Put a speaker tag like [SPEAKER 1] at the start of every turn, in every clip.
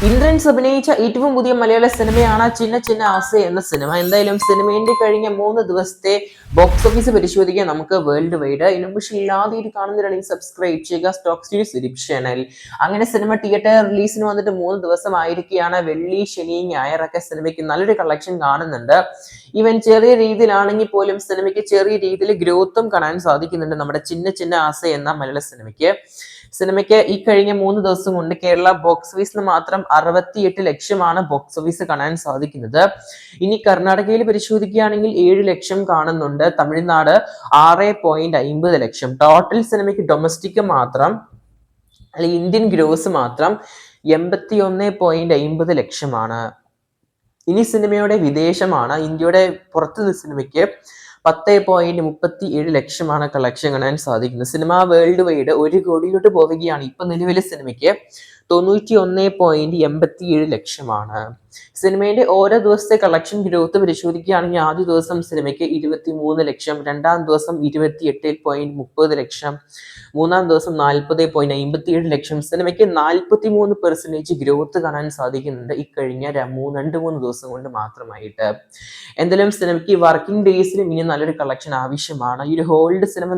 [SPEAKER 1] ഇന്ദ്രൻസ് അഭിനയിച്ച ഏറ്റവും പുതിയ മലയാള സിനിമയാണ് ചിന്ന ചിന്ന ആസെ എന്ന സിനിമ. എന്തായാലും സിനിമയുടെ കഴിഞ്ഞ 3 ദിവസത്തെ ബോക്സ് ഓഫീസ് പരിശോധിക്കാൻ നമുക്ക് വേൾഡ് വൈഡ്. ഇതിനു പക്ഷേ ഇല്ലാതെ ഇത് കാണുന്നവരാണെങ്കിൽ സബ്സ്ക്രൈബ് ചെയ്യുക സ്റ്റോക്ക് സീരീസ് യൂട്യൂബ് ചാനൽ. അങ്ങനെ സിനിമ തിയേറ്റർ റിലീസിന് വന്നിട്ട് 3 ദിവസമായിരിക്കുകയാണ്. വെള്ളി, ശനി, ഞായറൊക്കെ സിനിമയ്ക്ക് നല്ലൊരു കളക്ഷൻ കാണുന്നുണ്ട്. ഈവൻ ചെറിയ രീതിയിലാണെങ്കിൽ പോലും സിനിമയ്ക്ക് ചെറിയ രീതിയിൽ ഗ്രോത്തും കാണാൻ സാധിക്കുന്നുണ്ട് നമ്മുടെ ചിന്ന ചിന്ന ആസെ എന്ന മലയാള സിനിമയ്ക്ക് ഈ കഴിഞ്ഞ 3 ദിവസം കൊണ്ട് കേരള ബോക്സ് ഓഫീസിൽ മാത്രം 68 ലക്ഷമാണ് ബോക്സ് ഓഫീസ് കാണാൻ സാധിക്കുന്നത്. ഇനി കർണാടകയിൽ പരിശോധിക്കുകയാണെങ്കിൽ 7 ലക്ഷം കാണുന്നുണ്ട്. തമിഴ്നാട് 6.50 ലക്ഷം. ടോട്ടൽ സിനിമയ്ക്ക് ഡൊമസ്റ്റിക് മാത്രം അല്ലെങ്കിൽ ഇന്ത്യൻ ഗ്രോസ് മാത്രം 81.50 ലക്ഷമാണ്. ഇനി സിനിമയുടെ വിദേശമാണ്. ഇന്ത്യയുടെ പുറത്തുനിന്ന് സിനിമയ്ക്ക് 10.37 ലക്ഷമാണ് കളക്ഷൻ കാണാൻ സാധിക്കുന്നത്. സിനിമ വേൾഡ് വൈഡ് 1 കോടിയിലോട്ട് പോവുകയാണ്. ഇപ്പൊ നിലവിലെ സിനിമയ്ക്ക് 91.87 ലക്ഷമാണ്. സിനിമയുടെ ഓരോ ദിവസത്തെ കളക്ഷൻ ഗ്രോത്ത് പരിശോധിക്കുകയാണെങ്കിൽ ആദ്യ ദിവസം സിനിമയ്ക്ക് 23 ലക്ഷം, രണ്ടാം ദിവസം 28.30 ലക്ഷം, മൂന്നാം ദിവസം 40.57 ലക്ഷം. സിനിമയ്ക്ക് 43% ഗ്രോത്ത് കാണാൻ സാധിക്കുന്നുണ്ട് ഈ കഴിഞ്ഞ 2-3 ദിവസം കൊണ്ട് മാത്രമായിട്ട്. എന്തായാലും സിനിമയ്ക്ക് വർക്കിംഗ് ഡേയ്സിലും ഇനി നല്ലൊരു കളക്ഷൻ ആവശ്യമാണ്. ഈ ഒരു ഹോൾഡ് സിനിമ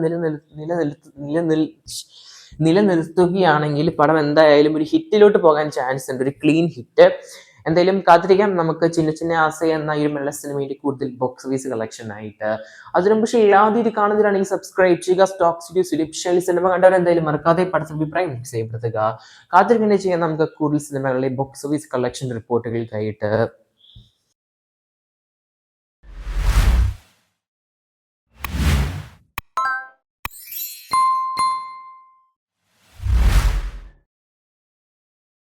[SPEAKER 1] നിലനിർത്തുകയാണെങ്കിൽ പടം എന്തായാലും ഒരു ഹിറ്റിലോട്ട് പോകാൻ ചാൻസ് ഉണ്ട്, ഒരു ക്ലീൻ ഹിറ്റ്. എന്തായാലും കാത്തിരിക്കാം നമുക്ക് ചിന്ന ചിന്ന ആസ എന്ന ഈ മലയാള സിനിമയുടെ കൂടുതൽ ബോക്സ് ഓഫീസ് കളക്ഷൻ ആയിട്ട്. അതിനും പക്ഷേ ഇല്ലാതെ ഇത് കാണുന്നതിനാണെങ്കിൽ സബ്സ്ക്രൈബ് ചെയ്യുക stock studios YouTube channel. Cinema കണ്ടവർ എന്തായാലും മറക്കാതെ പടത്തിന്റെ അഭിപ്രായം ചെയ്യപ്പെടുത്തുക. കാത്തിരിക്കുന്നത് ചെയ്യാൻ നമുക്ക് കൂടുതൽ സിനിമകളിലെ ബോക്സ് ഓഫീസ് കളക്ഷൻ റിപ്പോർട്ടുകൾക്കായിട്ട്.